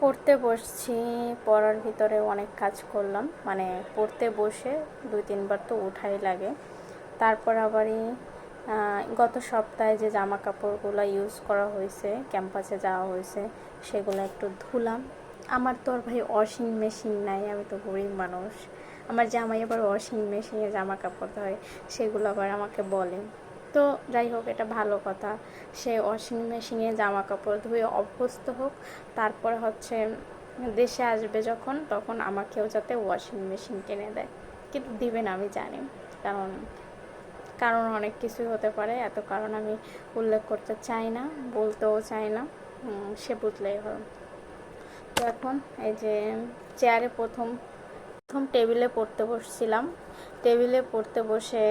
পড়তে বসছি, পড়ার ভিতরে অনেক কাজ করলাম, মানে পড়তে বসে 2-3 বার তো উঠাই লাগে। তারপর আবারই গত সপ্তাহে যে জামা কাপড়গুলো ইউজ করা হয়েছে, ক্যাম্পাসে যাওয়া হয়েছে, সেগুলো একটু ধুলাম। আমার তো আর ভাই ওয়াশিং মেশিন নাই, আমি তো গরিব মানুষ। আমার জামাই আবার ওয়াশিং মেশিনে জামা কাপড় ধোয়, সেগুলো আবার আমাকে বলে। তো যাই হোক, এটা ভালো কথা, সে ওয়াশিং মেশিনে জামা কাপড় ধুয়ে অভ্যস্ত হোক। তারপর হচ্ছে দেশে আসবে যখন, তখন আমাকেও যাতে ওয়াশিং মেশিন কিনে দেয়। কিন্তু দিবে না আমি জানি, কারণ কারণ অনেক কিছুই হতে পারে, এত কারণ আমি উল্লেখ করতে চাই না, বলতেও চাই না। সে বুঝলেই হলো। তো এখন এই যে চেয়ারে প্রথম প্রথম টেবিলে পড়তে বসছিলাম। টেবিলে পড়তে বসে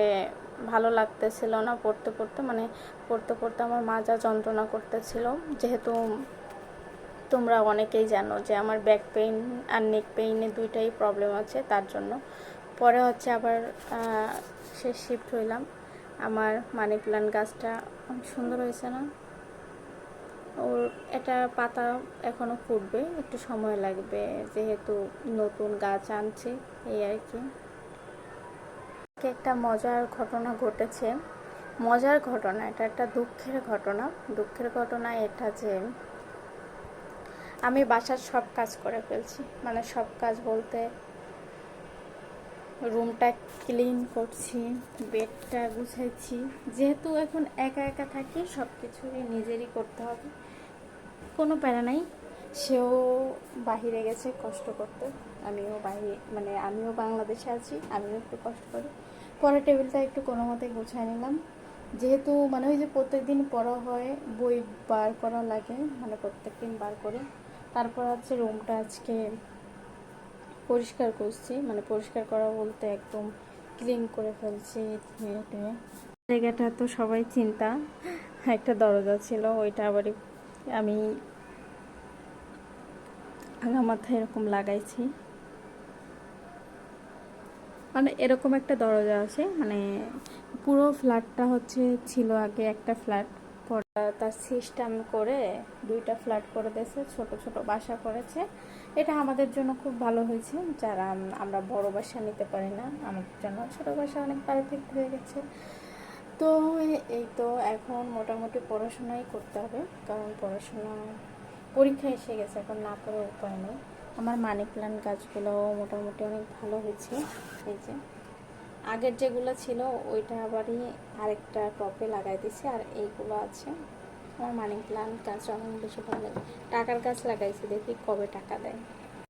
ভালো লাগতেছিল না, পড়তে পড়তে পড়তে পড়তে আমার মাজা যন্ত্রণা করতেছিল। যেহেতু তোমরা অনেকেই জানো যে আমার ব্যাক পেইন আর নেক পেইনে দুইটাই প্রবলেম আছে, তার জন্য পরে হচ্ছে আবার সে শিফট হইলাম। আমার মানি প্ল্যান্ট গাছটা অনেক সুন্দর হয়েছে না? ওর এটা পাতা এখনও ফুটবে, একটু সময় লাগবে, যেহেতু নতুন গাছ আনছি, এই আর কি। একটা মজার ঘটনা ঘটেছে। মজার ঘটনা, এটা একটা দুঃখের ঘটনা। দুঃখের ঘটনা এটা যে আমি বাসার সব কাজ করে ফেলছি, মানে সব কাজ বলতে রুমটা ক্লিন করছি, বেডটা গুছাইছি। যেহেতু এখন একা একা থাকি, সব কিছুই নিজেরই করতে হবে, কোনো প্যারা নাই। সেও বাহিরে গেছে কষ্ট করতে, আমিও বাংলাদেশে আছি, আমিও একটু কষ্ট করি। পরে টেবিলটা একটু কোনো মতে গুছাই নিলাম। যেহেতু ওই যে প্রত্যেকদিন পড়া হয়, বই বার করা লাগে, প্রত্যেক দিন বার করে। তারপর হচ্ছে রুমটা আজকে পরিষ্কার করছি, পরিষ্কার করা বলতে একদম ক্লিন করে ফেলছি ধুয়ে টুয়ে। জায়গাটা তো সবাই চিন্তা, একটা দরজা ছিল, ওইটা আবার আমি আগা মাথায় এরকম লাগাইছি। এরকম একটা দরজা আছে, পুরো ফ্ল্যাটটা হচ্ছে ছিল আগে একটা ফ্ল্যাট, পরে তার সিস্টেম করে 2টা ফ্ল্যাট করে দিয়েছে, ছোট ছোট বাসা করেছে। এটা আমাদের জন্য খুব ভালো হয়েছে, যারা আমরা বড় বাসা নিতে পারি না, আমাদের জন্য ছোট বাসা অনেক পারফেক্ট হয়ে গেছে। তো এই তো এখন মোটামুটি পড়াশোনাই করতে হবে, কারণ পরীক্ষা এসে গেছে, এখন না পড়ে উপায় নেই। আমার মানি প্ল্যান্ট গাছগুলো মোটামুটি অনেক ভালো হয়েছে। এই যে আগের যেগুলো ছিল ওইটা আবারই আরেকটা টপে লাগাই দিছি, আর এইগুলো আছে। আমার মানি প্ল্যান্ট গাছ অনেক বেশি ভালো লাগে। টাকার গাছ লাগাইছি, দেখি কবে টাকা দেয়।